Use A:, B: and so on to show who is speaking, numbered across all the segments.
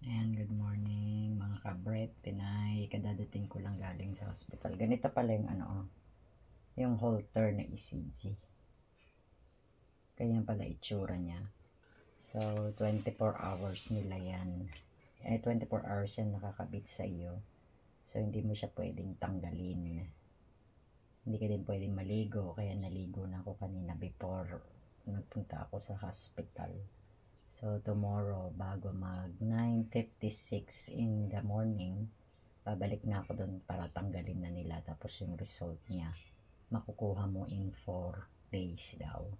A: Ayan, good morning mga kabret, Pinay. Kadadating ko lang galing sa hospital. Ganito pala yung yung Holter na ECG. Ganyan pala itsura niya. So, 24 hours nila yan. 24 hours yan nakakabit sa iyo. So, hindi mo siya pwedeng tanggalin. Hindi ka din pwedeng maligo. Kaya naligo na ako kanina before nagpunta ako sa hospital. So, tomorrow, bago mag 9:56 in the morning, babalik na ako doon para tanggalin na nila. Tapos yung result niya, makukuha mo in 4 days daw.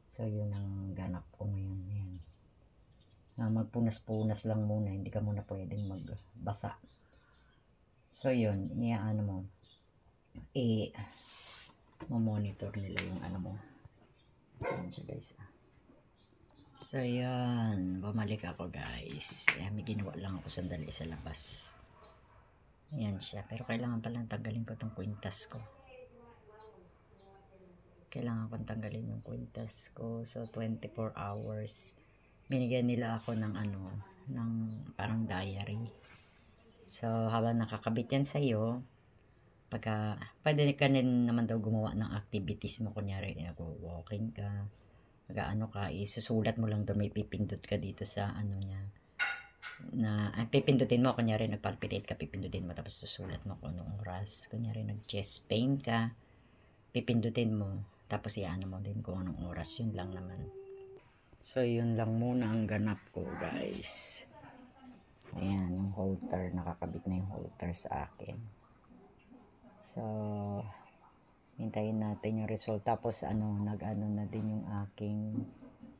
A: So, yun ang ganap ko ngayon. Yan. Magpunas-punas lang muna. Hindi ka muna pwedeng magbasa. So, yun. Iaano mo. Monitor nila yung mo. Yan siya guys. So, yan. Bumalik ako, guys. May ginawa lang ako sandali sa labas. Yan siya. Pero kailangan palang tanggalin ko itong kwintas ko. Kailangan ko tanggalin yung kwintas ko. So, 24 hours. Binigyan nila ako ng ng parang diary. So, habang nakakabit yan sa'yo, pwede ka din naman daw gumawa ng activities mo. Kunyari, walking ka. Mag-ano ka, isusulat mo lang doon, may pipindot ka dito sa niya. Pipindutin mo, kunyari nagpalpitate ka, pipindutin mo, tapos susulat mo kung anong oras. Kunyari nag-chest pain ka, pipindutin mo, tapos iano mo din kung anong oras. Yun lang naman. So, yun lang muna ang ganap ko, guys. Ayan, yung Holter, nakakabit na yung Holter sa akin. So, hintayin natin yung result. Tapos na din yung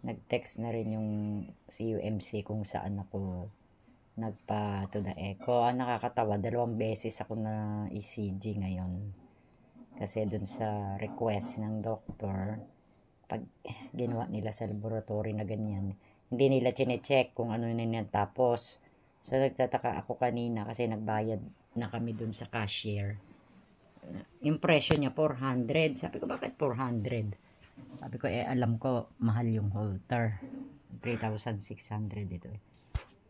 A: nag-text na rin yung CUMC kung saan ako nagpa to the echo. Nakakatawa, 2 beses ako na ECG ngayon. Kasi dun sa request ng doktor, pag ginawa nila sa laboratory na ganyan, hindi nila chine-check kung ano nila. Tapos, so nagtataka ako kanina kasi nagbayad na kami dun sa cashier. Impression niya 400. Sabi ko, bakit 400? Sabi ko, alam ko mahal yung Holter, 3,600 ito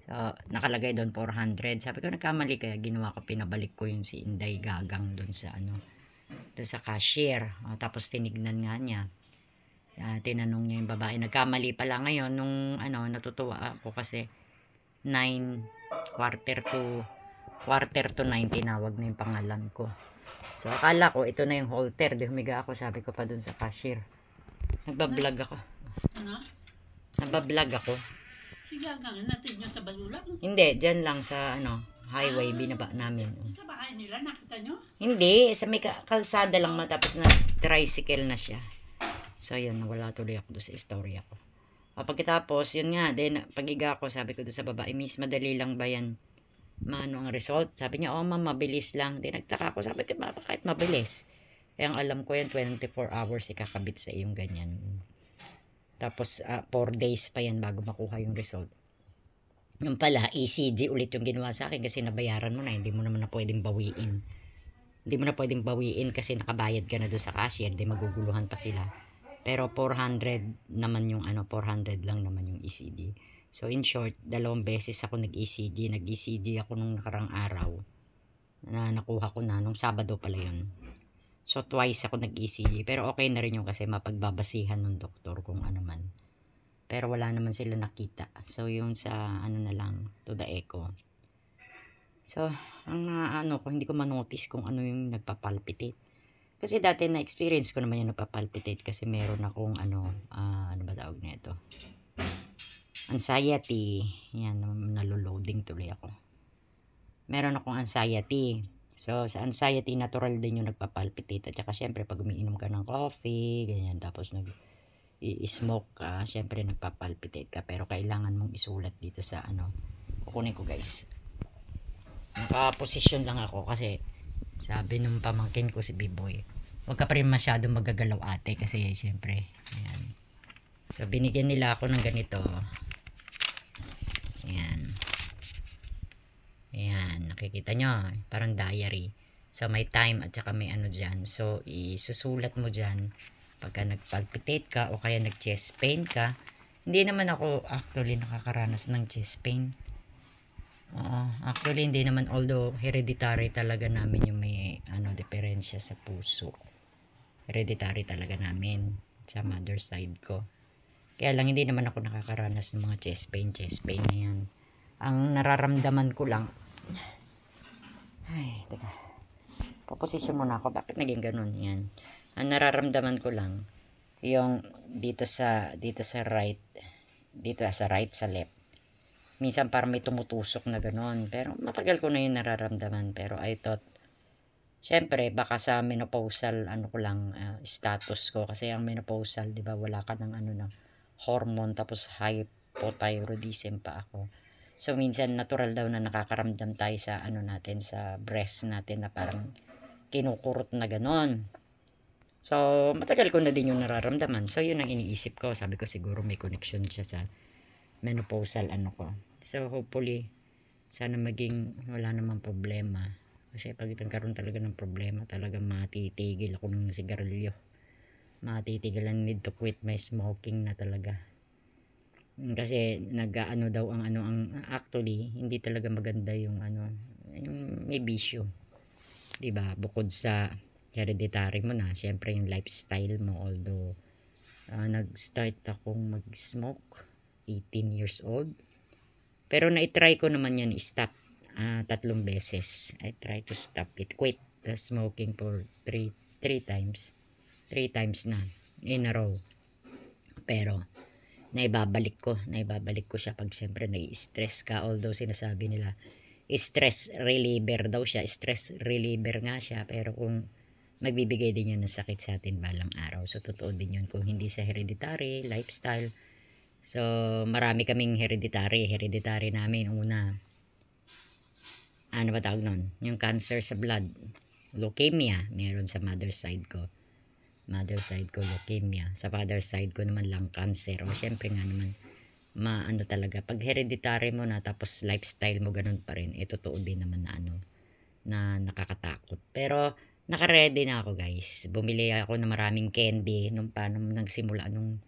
A: So, nakalagay doon 400. Sabi ko, nagkamali kaya ginawa ko, pinabalik ko yung si Inday Gagang doon sa doon sa cashier. Tapos tinignan nga niya. Tinanong niya yung babae, nagkamali pala ngayon nung natutuwa ako kasi 9 quarter to 9 tinawag na yung pangalan ko. So, akala ko, ito na yung Holter. Di humiga ako, sabi ko pa dun sa cashier. Nagbablog ako.
B: Ano?
A: Nagbablog ako.
B: Sige, hanggang natin nyo sa Balulang.
A: Hindi, dyan lang sa highway, binaba namin.
B: Sa bahay nila, nakita nyo?
A: Hindi, sa may kalsada lang matapos na tricycle na siya. So, yun, nawala tuloy ako doon sa istorya ko. Pagkatapos, yun nga, then, pagiga ko, sabi ko doon sa babae, miss, madali lang ba yan? Ang result? Sabi niya, ma'am, mabilis lang. Di nagtaka ko, sabi ko, kahit mabilis. Kaya ang alam ko yan, 24 hours ikakabit sa iyong ganyan. Tapos, 4 days pa yan bago makuha yung result. Yung pala, ECG ulit yung ginawa sa akin kasi nabayaran mo na, hindi mo naman na pwedeng bawiin. Hindi mo na pwedeng bawiin kasi nakabayad ka na doon sa cashier, di maguguluhan pa sila. Pero 400 naman yung 400 lang naman yung ECG. So, in short, 2 beses ako nag-ECG. Nag-ECG ako nung nakarang araw. Nakuha ko na. Nung Sabado pala yun. So, twice ako nag-ECG. Pero okay na rin yung kasi mapagbabasihan ng doktor kung ano man. Pero wala naman sila nakita. So, yung sa na lang, to the echo. So, ang ko, hindi ko manotice kung ano yung nagpapalpitate. Kasi dati na-experience ko naman yung nagpapalpitate kasi meron akong ano ba tawag na ito? Anxiety. Yan, naloloading tuloy ako. Meron akong anxiety. So, sa anxiety, natural din yung nagpapalpitate. At saka, syempre, pag umiinom ka ng coffee, ganyan, tapos i-smoke ka, syempre, nagpapalpitate ka. Pero, kailangan mong isulat dito sa kukunin ko, guys. Nakaposisyon lang ako kasi, sabi nung pamangkin ko si B-Boy, huwag ka pa rin masyadong magagalaw ate kasi, syempre, ayan. So, binigyan nila ako ng ganito. Ayan. Ayan, nakikita nyo, parang diary. So, may time at saka may dyan. So, isusulat mo dyan pagka nagpalpitate ka o kaya nag-chest pain ka. Hindi naman ako actually nakakaranas ng chest pain. Actually hindi naman, although hereditary talaga namin yung may diferensya sa puso. Hereditary talaga namin sa mother side ko. Kaya lang hindi naman ako nakakaranas ng mga chest pain na yan. Ang nararamdaman ko lang, ay, teka. Paposisyon muna ako. Bakit naging ganun yan? Ang nararamdaman ko lang, yung dito sa right, sa left. Minsan parang may tumutusok na ganun. Pero matagal ko na yung nararamdaman. Pero I thought, syempre, baka sa menopausal, status ko. Kasi ang menopausal, di ba, wala ka ng hormone, tapos hypothyroidism pa ako. So, minsan, natural daw na nakakaramdam tayo sa, natin, sa breast natin na parang kinukurot na ganon. So, matagal ko na din yung nararamdaman. So, yun ang iniisip ko. Sabi ko, siguro may connection siya sa menopausal ko. So, hopefully, sana maging wala namang problema. Kasi pag nagkaroon talaga ng problema, talaga matitigil ako ng sigarilyo. Matitigilan, need to quit my smoking na talaga. Kasi daw ang actually hindi talaga maganda yung yung may bisyo. 'Di ba? Bukod sa hereditary mo na, syempre yung lifestyle mo, although nag-start akong mag-smoke 18 years old. Pero na-try ko naman yan i-stop 3 beses. I try to stop it, quit the smoking for 3 times. 3 times na in a row. Pero naibabalik ko siya pag siyempre nai-stress ka, although sinasabi nila stress reliever daw siya, stress reliever nga siya, pero kung magbibigay din yan ng sakit sa atin balang araw. So totoo din yun kung hindi sa hereditary, lifestyle. So marami kaming hereditary namin. Una, ano ba tawag nun? Yung cancer sa blood, leukemia, meron sa mother side ko, leukemia. Sa father side ko naman lang cancer. O syempre nga naman, talaga, pag hereditary mo na tapos lifestyle mo ganun pa rin, totoo din naman na na nakakatakot. Pero naka-ready na ako, guys. Bumili ako ng maraming candy nung nagsimula nung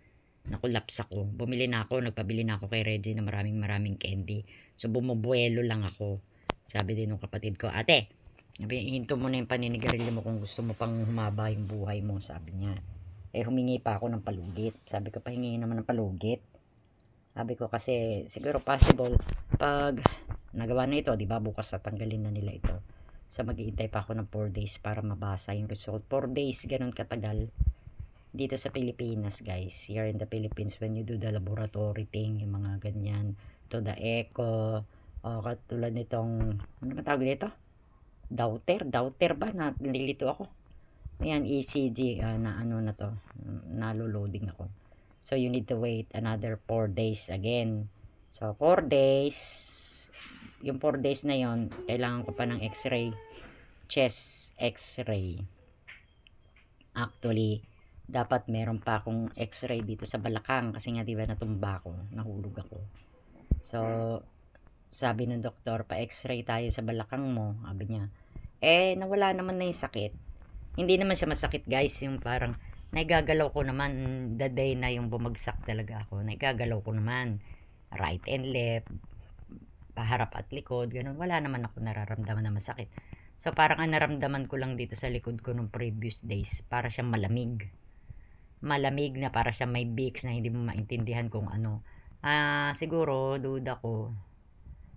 A: nakulaps ako. Nagpabili na ako kay Reggie ng maraming candy. So bumubuelo lang ako. Sabi din ng kapatid ko, ate, hinto mo na yung paninigarilyo mo kung gusto mo pang humaba yung buhay mo, sabi niya. Humingi pa ako ng palugit. Sabi ko, pahingi naman ng palugit. Sabi ko kasi siguro possible pag nagawa na ito, 'di ba, bukas tatanggalin na nila ito. So mag-iintay pa ako ng 4 days para mabasa yung result. 4 days, ganun katagal dito sa Pilipinas, guys. Here in the Philippines, when you do the laboratory thing, yung mga ganyan, to the echo, katulad nitong, ano ba tawag dito? Daughter ba? Nililito ako. Ayan, ECG, na to, nalo-loading ako. So, you need to wait another 4 days again. So, 4 days, yung 4 days na yon, kailangan ko pa ng x-ray, chest x-ray. Actually, dapat meron pa akong x-ray dito sa balakang kasi nga diba natumba ako, nahulog ako. So, sabi ng doktor, pa x-ray tayo sa balakang mo, sabi niya. Nawala naman na yung sakit. Hindi naman siya masakit, guys, yung parang naigagalaw ko naman the day na yung bumagsak talaga ako. Naigagalaw ko naman right and left, paharap at likod, ganun. Wala naman ako nararamdaman na masakit. So parang ang naramdaman ko lang dito sa likod ko nung previous days, para siyang malamig. Malamig na para siyang may bix na hindi mo maintindihan kung ano. Siguro duda ko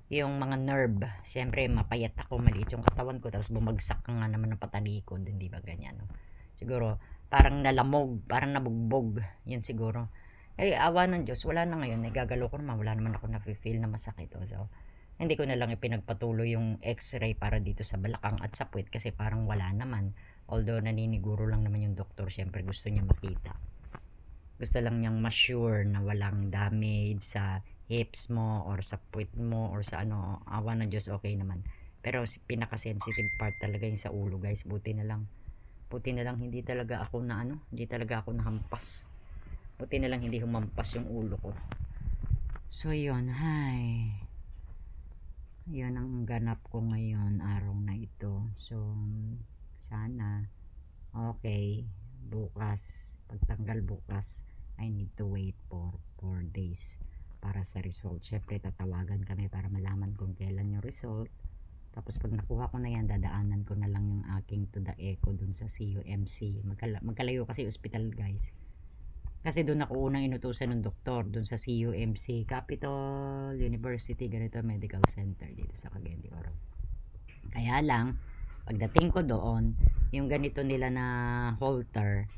A: yung mga nerve. Siyempre mapayat ako, maliit yung katawan ko, tapos bumagsak ka nga naman ng patalikod, hindi ba ganyan, no? Siguro parang nalamog, parang nabugbog, yan siguro. Awa ng Diyos, wala na ngayon, nagagalaw ko naman, wala naman ako na-feel na masakit. So hindi ko na lang ipinagpatuloy yung x-ray para dito sa balakang at sa puwet kasi parang wala naman. Although naniniguro lang naman yung doktor, syempre gusto niya makita. Gusto lang niyang ma-sure na walang damage sa hips mo or sa puwet mo or sa awa ng Diyos, okay naman. Pero pinaka-sensitive part talaga yung sa ulo, guys. Buti na lang hindi talaga ako nahampas. Buti na lang hindi humampas yung ulo ko. So yun, yun ang ganap ko ngayon, araw na ito. So sana okay. Bukas, pagtanggal bukas, I need to wait for 4 days para sa result. Syempre tatawagan kami para malaman kung kailan yung result. Tapos pag nakuha ko na yan, dadaanan ko na lang yung aking to the echo dun sa CUMC. Magkalayo kasi hospital guys. Kasi dun ako unang inutusan ng doktor, dun sa CUMC, Capital University ganito Medical Center dito sa Cagayan de Oro. Kaya lang, pagdating ko doon, yung ganito nila na Holter,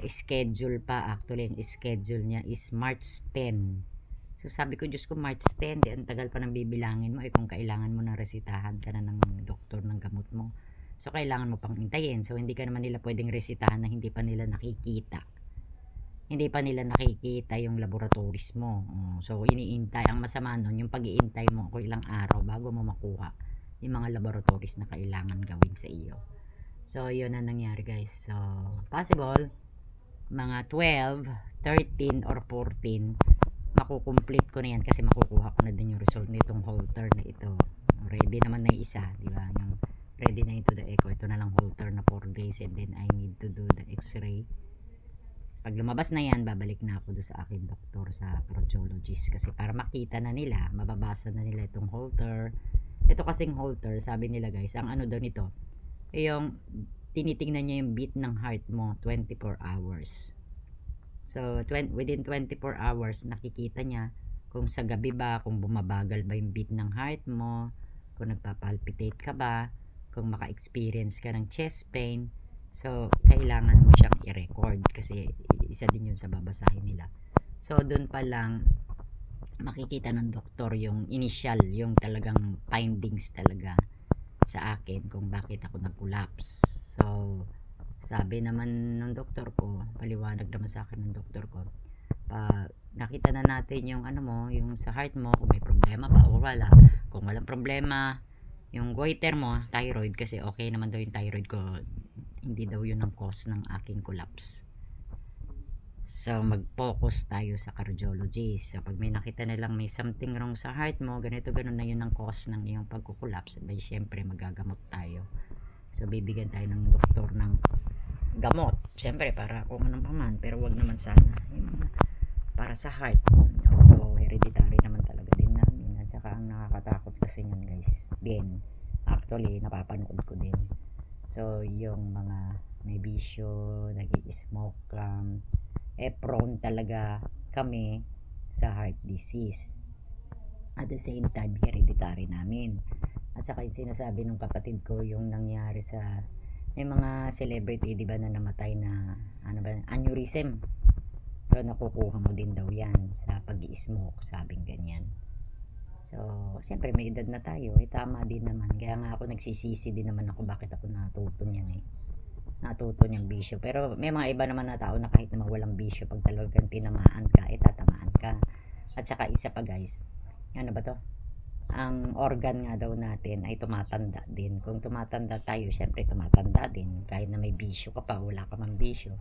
A: schedule pa. Actually, yung schedule niya is March 10. So sabi ko, Diyos ko, March 10, ang tagal pa nang bibilangin mo kung kailangan mo na resitahan ka na ng doktor ng gamot mo. So kailangan mo pang intayin. So hindi ka naman nila pwedeng resitahan na hindi pa nila nakikita. Hindi pa nila nakikita yung laboratories mo. So iniintay. Ang masama nun, yung pag-iintay mo kung ilang araw bago mo makuha yung mga laboratories na kailangan gawin sa iyo. So yun ang nangyari guys. So possible, mga 12, 13, or 14, makukomplete ko na yan kasi makukuha ko na din yung result nitong Holter na ito. Ready naman na isa, di ba? Yung ready na into the echo. Ito na lang Holter na 4 days and then I need to do the x-ray. Pag lumabas na yan, babalik na ako doon sa aking doktor sa cardiologist kasi para makita na nila, mababasa na nila itong Holter. Ito kasing Holter, sabi nila guys, ang ano daw nito, yung tinitingnan niya yung beat ng heart mo 24 hours. So, within 24 hours, nakikita niya kung sa gabi ba, kung bumabagal ba yung beat ng heart mo, kung nagpapalpitate ka ba, kung maka-experience ka ng chest pain. So, kailangan mo siyang i-record kasi isa din yun sa babasahin nila. So, dun pa lang, makikita ng doktor yung initial, yung talagang findings talaga sa akin kung bakit ako nag-collapse. So, sabi naman ng doktor ko, paliwanag naman sa akin ng doktor ko, nakita na natin yung ano mo, yung sa heart mo, kung may problema ba o wala. Kung walang problema, yung goiter mo, thyroid, kasi okay naman daw yung thyroid ko, hindi daw yun ang cause ng aking collapse. So, mag-focus tayo sa cardiologist. So, pag may nakita nilang may something wrong sa heart mo, ganito, ganun na yun ang cause ng iyong pagkukulapse, bay, syempre, magagamot tayo. So, bibigyan tayo ng doktor ng gamot. Syempre, para kung anong paman, pero wag naman sana. Yung para sa heart. Although, hereditary naman talaga din namin. At saka, ang nakakatakot kasi yun, guys. Din, actually, napapanood ko din. So, yung mga may bisyo, nag-i-smoke prone talaga kami sa heart disease. At the same time, hereditary namin. At saka yung sinasabi ng kapatid ko, yung nangyari sa may mga celebrity, di ba, na namatay na ano ba, aneurysm. So, nakukuha mo din daw yan sa pag-i-smoke, sabing ganyan. So, siyempre may edad na tayo, tama din naman. Kaya nga ako nagsisisi din naman ako bakit ako natuto niyan natuto niyang bisyo. Pero may mga iba naman na tao na kahit naman walang bisyo, pag talagang tinamaan ka, tatamaan ka. At saka isa pa guys, ano ba to? Ang organ nga daw natin ay tumatanda din. Kung tumatanda tayo, syempre tumatanda din. Kahit na may bisyo ka pa, wala ka mang bisyo.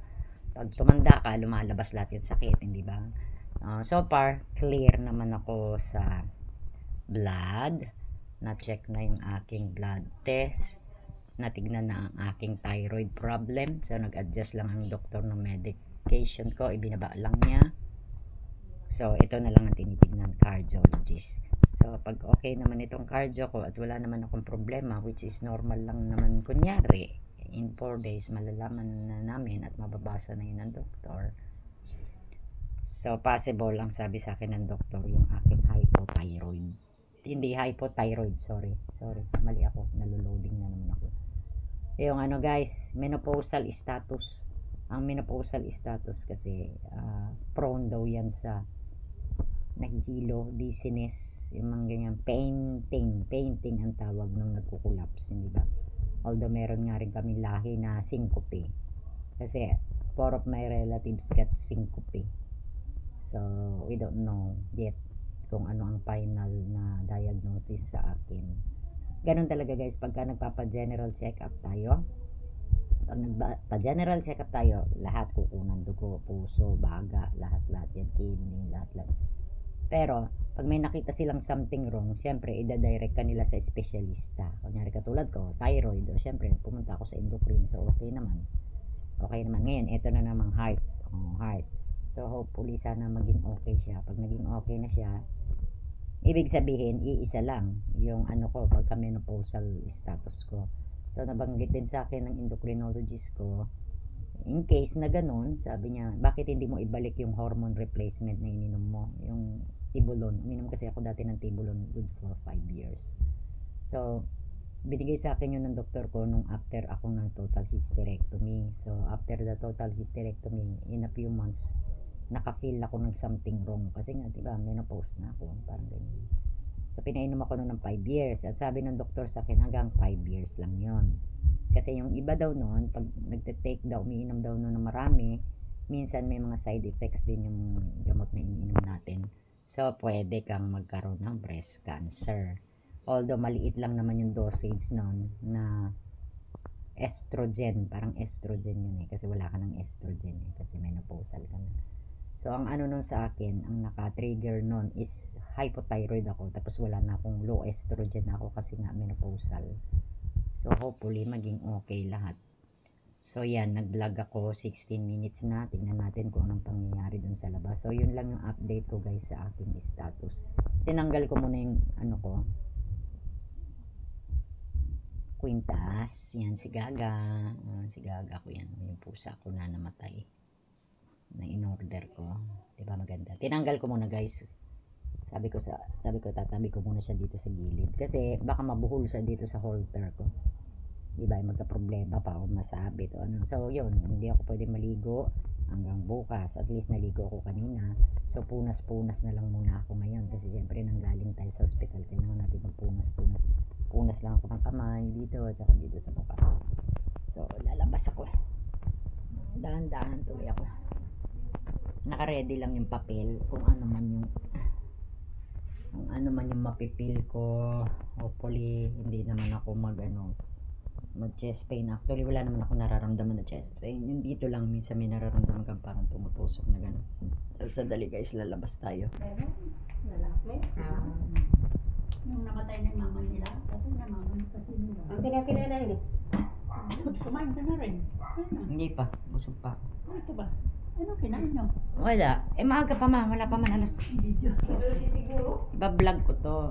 A: Pag tumanda ka, lumalabas lahat yung sakit, hindi ba? So far, clear naman ako sa blood. Na-check na yung aking blood test. Natignan na ang aking thyroid problem. So, nag-adjust lang ang doktor ng medication ko. Ibinaba lang niya. So, ito na lang ang tinitignan, cardiologist. So, pag okay naman itong cardio ko at wala naman akong problema, which is normal lang naman kunyari, in 4 days, malalaman na namin at mababasa na yun ng doktor. So, possible lang sabi sa akin ng doktor yung aking hypothyroid. Hindi hypothyroid, sorry. Mali ako, naloloading na naman ako. Yung ano guys, menopausal status. Ang menopausal status kasi prone daw yan sa naghihilo, dizziness, yung mga ganyan, painting ang tawag nung nagkukulaps, hindi ba? Although meron nga rin kami lahi na syncope. Kasi 4 of my relatives got syncope. So, we don't know yet kung ano ang final na diagnosis sa akin. Ganun talaga guys, pagka nagpapa-general check-up tayo, pag nagpa-general check-up tayo, lahat kukunan, dugo, puso, baga, lahat yan, kidney, lahat. Pero, pag may nakita silang something wrong, syempre, ida-direct ka nila sa espesyalista. Kunyari katulad ko, thyroid, syempre, pumunta ako sa endocrine, so okay naman. Ngayon, ito na namang heart. So, hopefully, sana maging okay siya. Pag naging okay na siya, Ibig sabihin, iisa lang yung ano ko pagka menopausal status ko. So, nabanggit din sa akin ng endocrinologist ko, in case na ganun, sabi niya, bakit hindi mo ibalik yung hormone replacement na ininom mo? Yung Tibulon. Uminom kasi ako dati ng Tibulon good for 5 years. So, binigay sa akin yun ng doktor ko nung after ako ng total hysterectomy. So, after the total hysterectomy, in a few months, naka-feel ako ng something wrong. Kasi nga, diba, menopause na ako. Parang ganyan. So, pinainom ako noon ng 5 years. At sabi ng doktor sa akin, hanggang 5 years lang yon. Kasi yung iba daw noon, pag nagte-take daw, umiinom daw noon ng marami, minsan may mga side effects din yung gamot na iniinom natin. So, pwede kang magkaroon ng breast cancer. Although, maliit lang naman yung dosage noon na estrogen. Parang estrogen yun eh. Kasi wala ka ng estrogen eh. Kasi menopausal ka na. So, ang ano nun sa akin, ang naka-trigger nun is hypothyroid ako. Tapos wala na akong low estrogen ako kasi nga menopausal. So, hopefully, maging okay lahat. So, yan. Nag-vlog ako 16 minutes na. Tingnan natin kung anong pangyayari dun sa labas. So, yun lang yung update ko guys sa aking status. Tinanggal ko muna yung ano ko. Quintas. Yan, si Gaga. Si Gaga ko yan. Yung pusa ko na namatay. Na in-order ko. Diba maganda? Tinanggal ko muna guys. Sabi ko tatabi ko muna siya dito sa gilid. Kasi baka mabuhol siya dito sa halter ko. Diba? Magka-problema pa o masabit o ano. So yun, hindi ako pwede maligo hanggang bukas. At least naligo ako kanina. So punas-punas na lang muna ako ngayon. Kasi siyempre nanggaling tayo sa hospital. Kailangan natin magpunas-punas. Punas lang ako ng kamay dito at saka dito sa mukha. So lalabas ako. Dahan-dahan tuloy ako. Naka-ready lang yung papel kung ano man yung mapipil ko. Hopefully hindi naman ako mag chest pain. Actually wala naman ako nararamdaman na chest pain. Yung dito lang minsan may nararamdaman kang parang pumutusok na gano'n. So dali guys, lalabas tayo.
B: Lalaki. Yung namatay na mama nila, tapos na mama kasi nila.
C: Ang kinakilala yun.
B: Kumain ka na rin.
A: Hindi pa, busog pa.
B: Ito ba? Ano kinain nyo?
A: Wala, maaga pa man, wala pa man alas. Iba-vlog ko to.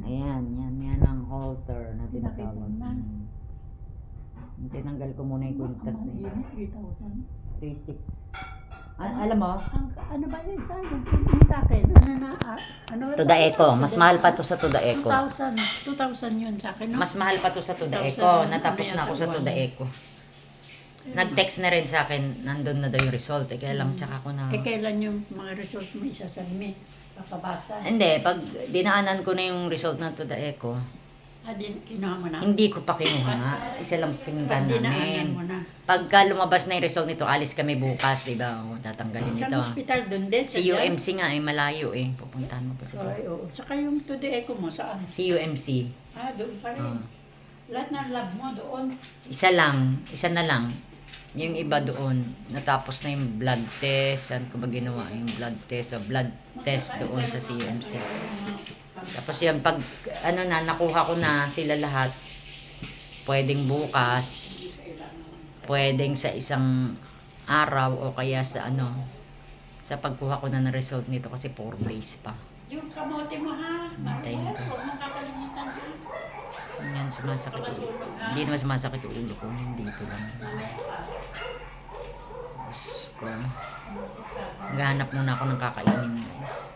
A: Ayan, yan ang halter na tinatawag. Tinanggal ko muna yung kwintas na yun. 3,600. Alam mo?
B: Ano ba yun sa akin? Yung sa akin?
A: Tuda Eco. Mas mahal pa to sa Tuda Eco.
B: 2,000 yun sa akin, no?
A: Mas mahal pa to sa Tuda Eco. Natapos na ako sa Tuda Eco. Nag-text na rin sa akin, nandun na daw yung result. Kaya lang, tsaka ko na...
B: kailan yung mga result mo isasalmi? Papabasa?
A: Hindi, pag dinaanan ko na yung result ng Tuda Eco,
B: kinuha mo na?
A: hindi ko pa kinuha nga. Isa lang pinuntahan
B: Dinaanan mo
A: namin.
B: na?
A: Pagka lumabas na yung result nito, alis kami bukas, di ba? Tatanggalin
B: Sa
A: ito.
B: hospital doon din?
A: Si UMC nga, malayo eh. Pupuntahan mo pa sa
B: Ay, oo. Tsaka yung today echo mo, saan?
A: si UMC.
B: Doon pa rin. Lahat ng lab mo doon.
A: Isa na lang. Yung iba doon, natapos na yung blood test. Saan ko ba ginawa yung blood test? So, blood test doon sa CMC. Tapos yun, pag nakuha ko na sila lahat, pwedeng bukas, pwedeng sa isang araw o kaya sa sa pagkuha ko na ng result nito kasi 4 days pa.
B: Yung kamote mo ha.
A: Hintayin ko.
B: Huwag mong kakalimutan ha.
A: Yan, sumasakit ulo. Hindi naman sumasakit yung ulo ko. Dito lang. Diyos ko. Maghahanap muna ako ng kakainin, guys.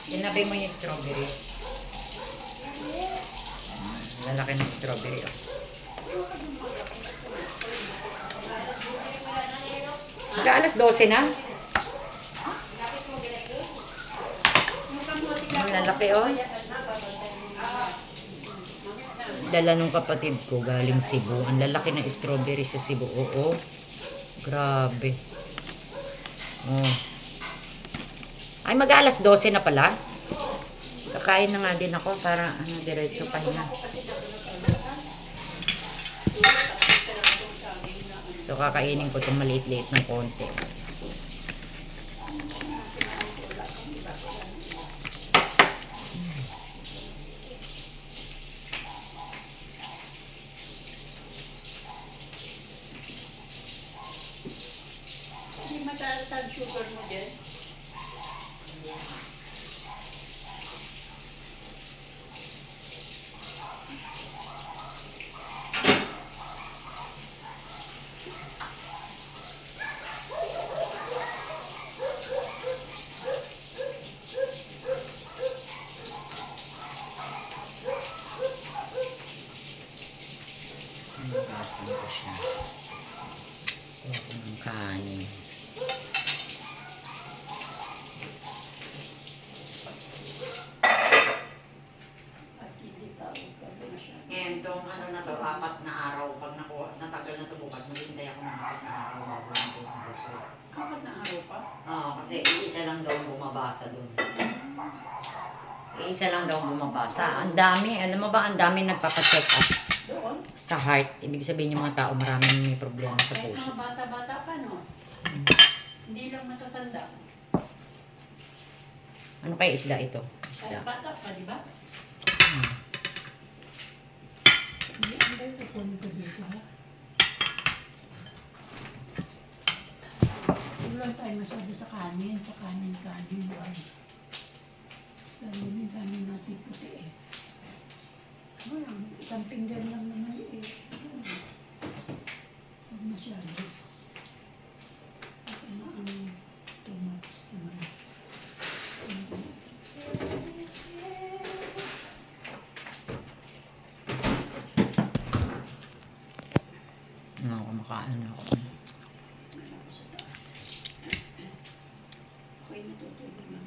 A: Tinabi mo yung strawberry. Lalaki ng strawberry. Alas 12 na. Ang lalaki Dala nung kapatid ko galing Cebu. Ang lalaki ng strawberry sa Cebu. Oo. Grabe. Ay, mag-alas 12 na pala. Kakain na nga din ako para diretso pa niya. So, kakainin ko itong maliit-liit ng konti.
B: halatang sugar mo din?
A: Nagasan ko siya. Kuha ko ng kanin.
B: At hindi tawag ka ba na siya?
A: Ngayon, itong ano na to, 4 na araw. Pag natagal na to bukas, maghintay ako ng 4 na araw bago nito ang result.
B: 4 na araw pa?
A: Oo, kasi isa lang daw bumabasa doon. Isa lang daw bumabasa. Ang dami, alam mo ba, ang dami nagpapacheck up
B: Doon?
A: sa heart. Ibig sabihin yung mga tao maraming may problema sa
B: Kahit
A: puso.
B: mga bata-bata pa, no? Hindi lang matatanda.
A: Ano kaya isda ito?
B: Kahit
A: Isda.
B: bata pa, di ba?
A: Hmm.
B: Hindi, ang dahil kukunin ko dito, ha? Huwag lang tayo masyado sa kanin. Sa kanin buwan. Kanin natin puti eh. Isang pinggan lang naman eh. Huwag masyado. Huwag na ang too much naman.
A: Ano, kumakain ako.
B: Okay, natutulog lang.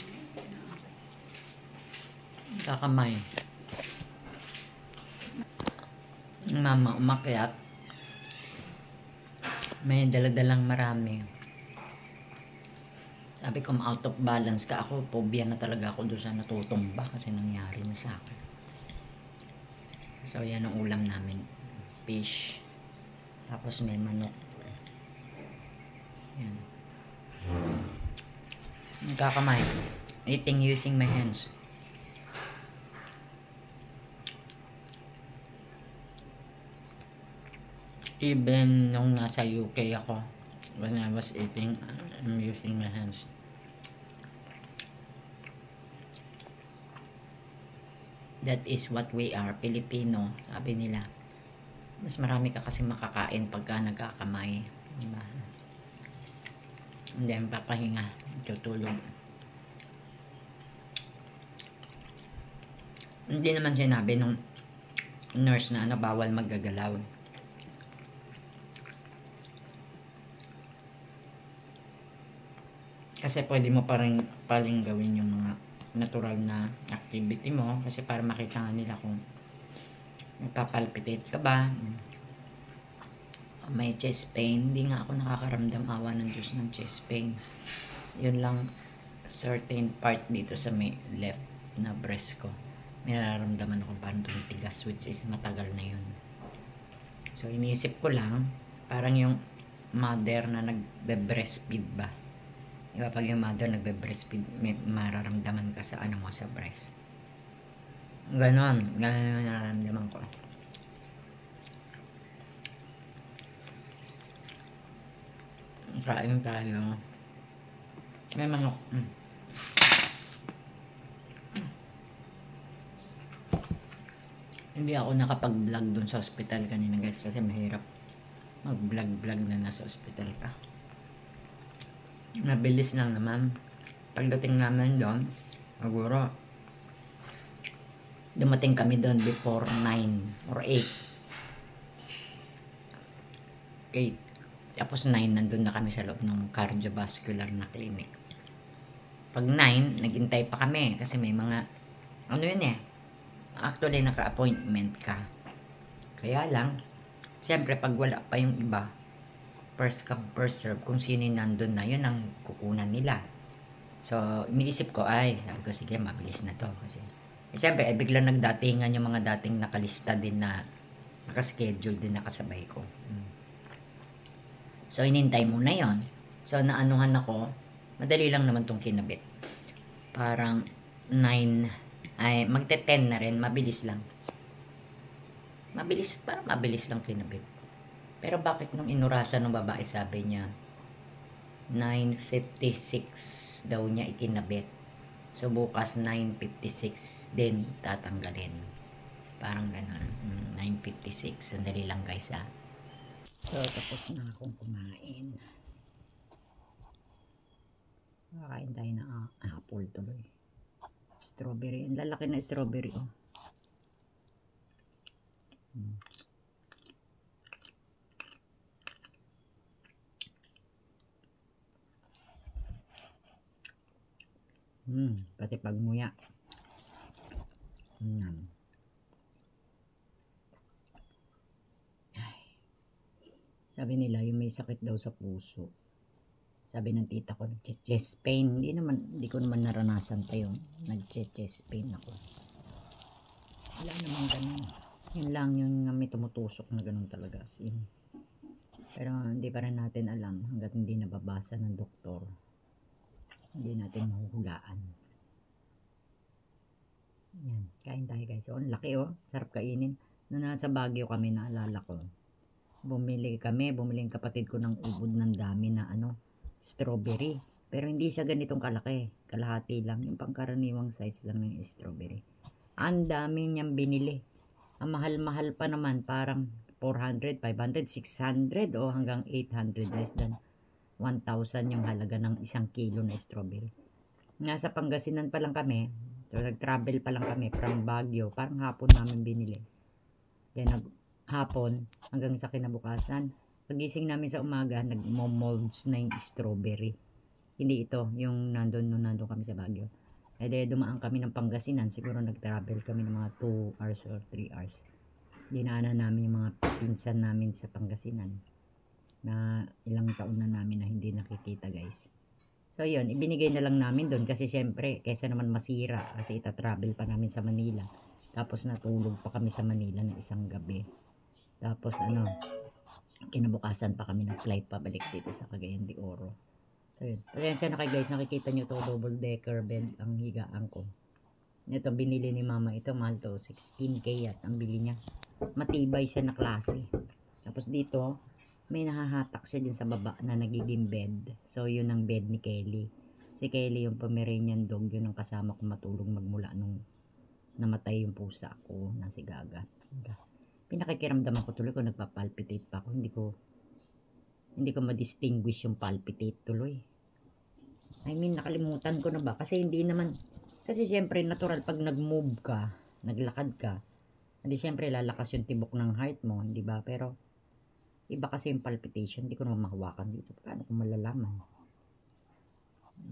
A: Kakamay. Mama umakyat. May daladalang marami. Sabi ko, out of balance ka ako. Phobia na talaga ako doon sa natutumba kasi nangyari na sa akin. So, yan ang ulam namin. Fish. Tapos may manok. Yan. Kakamay. Eating using my hands. Even nung nasa UK ako, when I was eating, I'm using my hands. That is what we are, Filipino, sabi nila. Mas marami ka kasi makakain pagka nagkakamay. Diba? Hindi, papahinga, tutulog. Hindi naman sinabi nung nurse na bawal maggagalaw. Kasi pwede mo paling gawin yung mga natural na activity mo kasi para makita nga nila kung nagpapalpitate ka ba, may chest pain. Hindi nga ako nakakaramdam, awa ng Diyos, ng chest pain. Yun lang certain part dito sa may left na breast ko. May nararamdaman ako parang tumitigas, which is matagal na yun. So iniisip ko lang parang yung mother na nagbe-breastfeed ba. Diba pag yung mother nagbe-breastfeed, may mararamdaman ka sa ano mo, sa breast. Ganon yung nararamdaman ko. Kain tayo. May manok. Hindi ako nakapag-vlog dun sa hospital kanina guys kasi mahirap mag-vlog na nasa hospital ka. Mabilis lang naman. Pagdating namin doon, siguro dumating kami doon before 9 or 8. Tapos 9 nandun na kami sa loob ng cardiovascular na clinic. Pag 9, naghintay pa kami kasi may mga ano yun eh. Actually naka-appointment ka. Kaya lang siyempre pag wala pa yung iba, first come first serve, kung sino yung nandun na yun ang kukunan nila. So iniisip ko sabi ko sige mabilis na to kasi siyempre biglang nagdatingan yung mga dating nakalista din na nakaschedule din nakasabay ko. So inintay muna yon. So naanuhan ako, madali lang naman tong kinabit. Parang 9 magte-10 na rin, mabilis lang. Parang mabilis lang kinabit. Pero bakit nung inurasan ng babae sabi niya 9:56 daw niya ikinabit. So bukas 9:56 din tatanggalin. Parang gano'n. 9:56. Sandali lang guys ah. So tapos na akong kumain. Kakain tayo na apple tuloy. Strawberry. Ang lalaki na strawberry oh. Pati pagmuya. Sabi nila yung may sakit daw sa puso. Sabi ng tita ko, nag-chest pain. Hindi ko naman naranasan pa yung nag-chest pain ako. Wala naman ganun. Yun lang yung may tumutusok na ganun talaga. Pero hindi pa rin natin alam hanggat hindi nababasa ng doktor. Hindi natin mahuhulaan. Yan, kain tayo guys. So, ang laki oh. Sarap kainin. Noong nasa Baguio kami, naalala ko. Bumili yung kapatid ko ng ubod ng dami na strawberry. Pero hindi siya ganitong kalaki. Kalahati lang. Yung pangkaraniwang size lang ng strawberry. Ang dami niyang binili. Ang mahal-mahal pa naman. Parang 400, 500, 600 o hanggang 800. Less than 1,000 yung halaga ng 1 kilo na strawberry. Nasa Pangasinan pa lang kami. So, nag-travel pa lang kami from Baguio. Parang hapon namin binili. Then, hapon hanggang sa kinabukasan. Pagising namin sa umaga, nag-molds na yung strawberry. Hindi ito, yung nandun kami sa Baguio. E de, dumaan kami ng Pangasinan. Siguro nag-travel kami ng mga 2 hours or 3 hours. Dinaanan namin yung mga pinsan namin sa Pangasinan. Na ilang taon na namin na hindi nakikita guys. So yun, ibinigay na lang namin doon kasi syempre, kaysa naman masira. Kasi ita-travel pa namin sa Manila. Tapos natulog pa kami sa Manila ng isang gabi. Tapos kinabukasan pa kami ng flight pabalik dito sa Cagayan de Oro. So yun. Pasensya na kayo guys, nakikita nyo to, double decker bed ang higaan ko. Ito binili ni mama, ito mahal to, 16K at ang bili niya. Matibay siya na klase. Tapos dito, may nahahatak siya din sa baba na nagiging bed. So yun ang bed ni Kelly. Si Kelly yung Pomeranian dog, yun ang kasama ko matulog magmula nung namatay yung pusa ko na si Gaga. Pinakikiramdaman ko tuloy kung nagpa-palpitate pa ako. Hindi ko ma-distinguish yung palpitate tuloy. I mean, nakalimutan ko na ba? Kasi hindi naman, kasi syempre natural pag nag-move ka, naglakad ka, hindi syempre lalakas yung tibok ng heart mo, hindi ba? Pero, iba kasi yung palpitation, hindi ko naman mahawakan dito. Paano ko malalaman?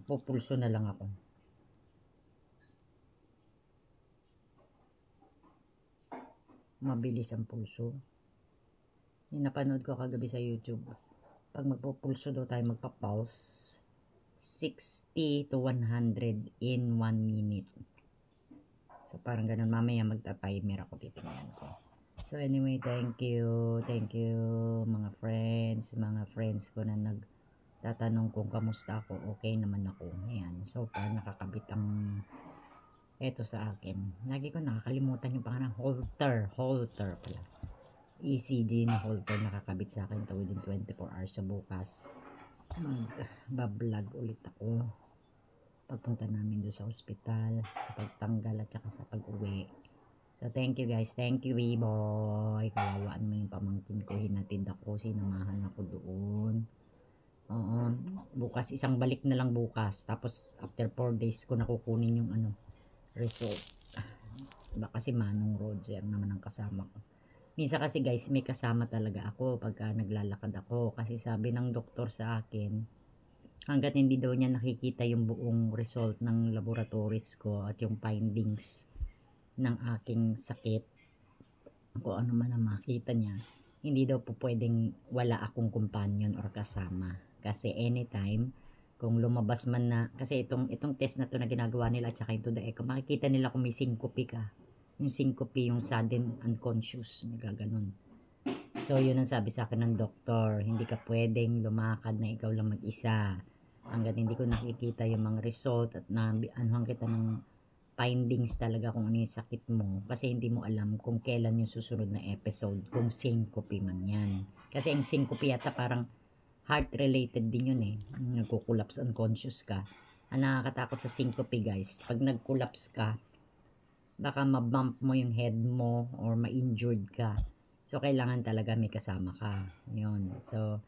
A: Pupulso na lang ako. Mabilis ang pulso. Yung napanood ko kagabi sa YouTube. Pag magpupulso daw tayo, magpa-pulse 60 to 100 in 1 minute. So parang ganun, mamaya magta-timer ako, titingnan ko. So anyway, thank you mga friends ko na nagtatanong kung kamusta ako. Okay naman ako. Ayan, so far nakakabit ang eto sa akin. Lagi ko nakakalimutan yung pangalan, halter pala. ECG na halter nakakabit sa akin to within 24 hours. So bukas mag-vlog ulit ako pagpunta namin doon sa ospital, sa pagtanggal at saka sa pag-uwi. So thank you guys, thank you boy. Kawawaan mo yung pamangkin ko, hinatid ako, sinamahan ako doon. Bukas, isang balik na lang bukas. Tapos after 4 days ko nakukunin yung result. Baka si Manong Roger naman ang kasama ko. Minsan kasi guys, may kasama talaga ako pagka naglalakad ako. Kasi sabi ng doktor sa akin, hanggat hindi daw niya nakikita yung buong result ng laboratories ko at yung findings ng aking sakit, kung ano man ang makita niya, hindi daw po pwedeng wala akong companion or kasama. Kasi anytime, kung lumabas man na, kasi itong test na to na ginagawa nila at saka yung to the echo, makikita nila kung may syncope ka. Yung syncope, yung sudden unconscious, nagaganon. So yun ang sabi sa akin ng doktor, hindi ka pwedeng lumakad na ikaw lang mag-isa hanggat hindi ko nakikita yung mga result at anuhan kita ng findings talaga kung ano yung sakit mo, kasi hindi mo alam kung kailan yung susunod na episode, kung syncope man yan. Kasi ang syncope yata parang heart related din yun eh. Nagko-collapse, unconscious ka. Ang nakakatakot sa syncope guys, pag nag-collapse ka, baka ma-bump mo yung head mo or ma-injured ka. So, kailangan talaga may kasama ka. Yun. So,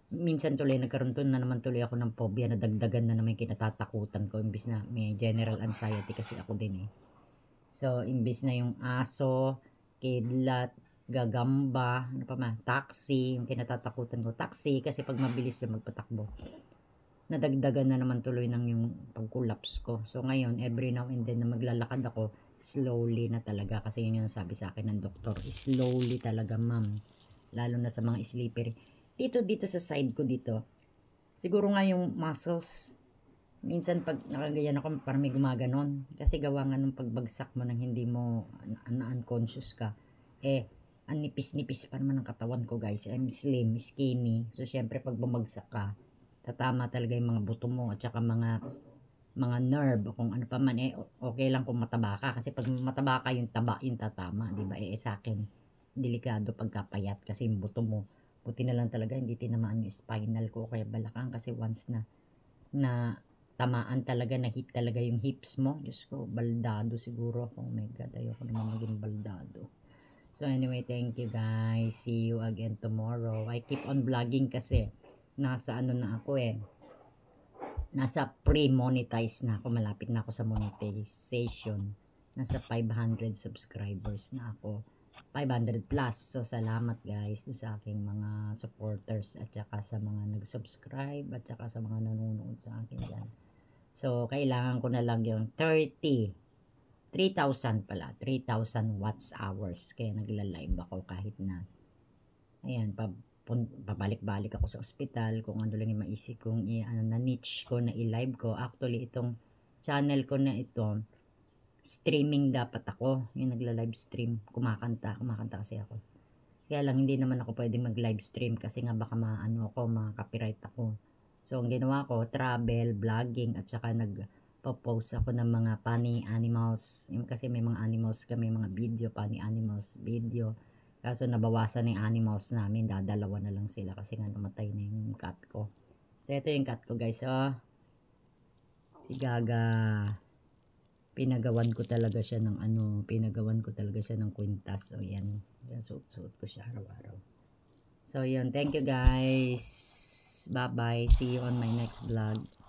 A: minsan tuloy nagkaroon na naman tuloy ako ng phobia na dagdagan na naman kinatatakutan ko imbis na may general anxiety kasi ako din eh. So, imbis na yung aso, kidlat, gagamba, ano pa man, taxi, yung kinatatakutan ko. Taxi kasi pag mabilis yung magpatakbo. Nadagdagan na naman tuloy ng yung pag-collapse ko. So, ngayon, every now and then na maglalakad ako, slowly na talaga. Kasi yun yung sabi sa akin ng doktor. Slowly talaga, ma'am. Lalo na sa mga slippery. Dito sa side ko dito. Siguro nga yung muscles, minsan pag nakagayan ako, parang may gumaganon. Kasi gawa nga nung pagbagsak mo nang hindi mo unconscious ka. Ang nipis-nipis pa naman ng katawan ko guys. I'm slim, skinny. So, syempre pag bumagsak ka, tatama talaga yung mga buto mo at saka mga nerve kung ano pa man okay lang kung mataba ka kasi pag mataba ka yung taba yung tatama, di ba? Sa akin delikado pagkapayat kasi yung buto mo. Buti na lang talaga hindi tinamaan yung spinal ko kaya balakang kasi once na tamaan talaga, na hit talaga yung hips mo. Diyos ko, baldado siguro ako. Oh my God, ayoko naman maging baldado. So anyway, thank you guys. See you again tomorrow. I keep on vlogging kasi nasa ano na ako nasa pre-monetize na ako, malapit na ako sa monetization, nasa 500 subscribers na ako, 500 plus. So salamat guys sa aking mga supporters at saka sa mga nag-subscribe at saka sa mga nanonood sa akin dyan. So kailangan ko na lang yung 3,000 pala, 3,000 watts hours, kaya nagla-live ako kahit na ayan, pabalik-balik ako sa ospital kung ano lang yung maisip kong na niche ko na i-live ko. Actually, itong channel ko na ito, streaming dapat ako. Yung nagla-live stream, kumakanta kasi ako. Kaya lang, hindi naman ako pwede mag-live stream kasi nga baka ma-copyright ako. So, ang ginawa ko, travel, vlogging, at saka nag-post ako ng mga funny animals. Yung kasi may mga animals kami, mga video, funny animals video. Kaso nabawasan yung animals namin, dadalawa na lang sila kasi nga namatay na yung cat ko. So ito yung cat ko guys, si Gaga. Pinagawan ko talaga siya ng kwintas. So yan, suot-suot ko siya araw-araw. So yun, thank you guys. Bye bye, see you on my next vlog.